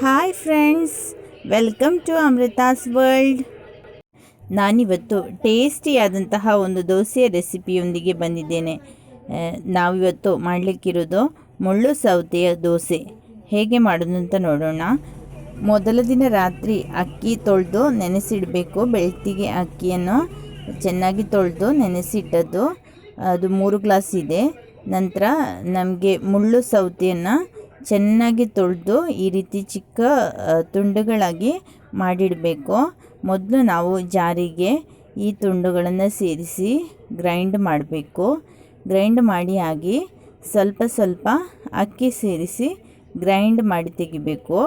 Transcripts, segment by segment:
Hi friends, welcome to Amrutha's world. ನಾನಿವತ್ತು ಟೇಸ್ಟಿಯಾದಂತಹ ಒಂದು ದೋಸೆಯ ರೆಸಿಪಿಯೊಂದಿಗೆ ಬಂದಿದ್ದೇನೆ. ನಾವಿವತ್ತು ಮಾಡಲಿಕ್ಕಿರೋದು ಮುಳ್ಳು ಸೌತೆಯ ದೋಸೆ. ಹೇಗೆ ಮಾಡೋದು ಅಂತ ನೋಡೋಣ. ಮೊದಲ ದಿನ ರಾತ್ರಿ ಅಕ್ಕಿ ತೊಳೆದು ನೆನೆಸಿಡಬೇಕು. ಬೆಳ್ತಿಗೆ ಅಕ್ಕಿಯನ್ನು ಚೆನ್ನಾಗಿ ತೊಳೆದು ನೆನೆಸಿಟ್ಟದ್ದು ಅದು 3 ಗ್ಲಾಸ್ ಇದೆ. ನಂತರ ನಮಗೆ ಮುಳ್ಳು ಸೌತೆಯನ್ನು ಚೆನ್ನಾಗಿ ತೊಳೆದು ಈ ರೀತಿ ಚಿಕ್ಕ ತುಂಡುಗಳಾಗಿ ಮಾಡಿಡಬೇಕು. ಮೊದಲು ನಾವು ಜಾರಿಗೆ ಈ ತುಂಡುಗಳನ್ನು ಸೇರಿಸಿ ಗ್ರೈಂಡ್ ಮಾಡಬೇಕು. ಗ್ರೈಂಡ್ ಮಾಡಿ ಆಗಿ ಸ್ವಲ್ಪ ಸ್ವಲ್ಪ ಅಕ್ಕಿ ಸೇರಿಸಿ ಗ್ರೈಂಡ್ ಮಾಡಿ ತೆಗಿಬೇಕು.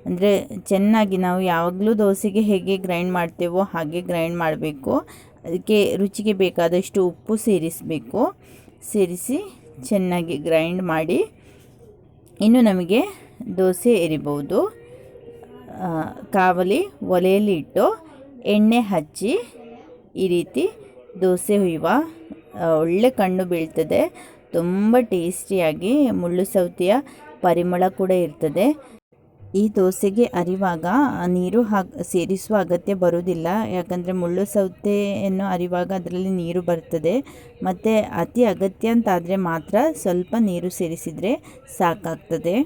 ಅಂದರೆ ಚೆನ್ನಾಗಿ ನಾವು ಯಾವಾಗಲೂ ದೋಸೆಗೆ ಹೇಗೆ ಗ್ರೈಂಡ್ ಮಾಡ್ತೇವೋ ಹಾಗೆ ಗ್ರೈಂಡ್ ಮಾಡಬೇಕು. ಅದಕ್ಕೆ ರುಚಿಗೆ ಬೇಕಾದಷ್ಟು ಉಪ್ಪು ಸೇರಿಸಬೇಕು. ಸೇರಿಸಿ ಚೆನ್ನಾಗಿ ಗ್ರೈಂಡ್ ಮಾಡಿ ಇನ್ನು ನಮಗೆ ದೋಸೆ ಎರಿಬೋದು. ಕಾವಲಿ ಒಲೆಯಲ್ಲಿ ಇಟ್ಟು ಎಣ್ಣೆ ಹಚ್ಚಿ ಈ ರೀತಿ ದೋಸೆ ಹುಯ್ಯುವ. ಒಳ್ಳೆ ಕಣ್ಣು ಬೀಳ್ತದೆ. ತುಂಬ ಟೇಸ್ಟಿಯಾಗಿ ಮುಳ್ಳು ಸೌತೆಯ ಪರಿಮಳ ಕೂಡ ಇರ್ತದೆ. ಈ ದೋಸೆಗೆ ಅರಿವಾಗ ನೀರು ಸೇರಿಸುವ ಅಗತ್ಯ ಬರುವುದಿಲ್ಲ. ಯಾಕಂದರೆ ಮುಳ್ಳು ಸೌತೆಯನ್ನು ಅರಿವಾಗ ಅದರಲ್ಲಿ ನೀರು ಬರ್ತದೆ. ಮತ್ತು ಅತಿ ಅಗತ್ಯ ಅಂತಾದರೆ ಮಾತ್ರ ಸ್ವಲ್ಪ ನೀರು ಸೇರಿಸಿದರೆ ಸಾಕಾಗ್ತದೆ.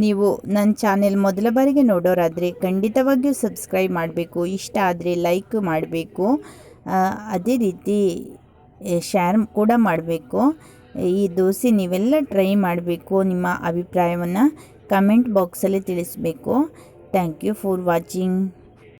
ನೀವು ನನ್ನ ಚಾನೆಲ್ ಮೊದಲ ಬಾರಿಗೆ ನೋಡೋರಾದರೆ ಖಂಡಿತವಾಗಿಯೂ ಸಬ್ಸ್ಕ್ರೈಬ್ ಮಾಡಬೇಕು. ಇಷ್ಟ ಆದರೆ ಲೈಕ್ ಮಾಡಬೇಕು. ಅದೇ ರೀತಿ ಶೇರ್ ಕೂಡ ಮಾಡಬೇಕು. ಈ ದೋಸೆ ನೀವೆಲ್ಲ ಟ್ರೈ ಮಾಡಬೇಕು. ನಿಮ್ಮ ಅಭಿಪ್ರಾಯವನ್ನು ಕಮೆಂಟ್ ಬಾಕ್ಸಲ್ಲಿ ತಿಳಿಸಬೇಕು. Thank you for watching.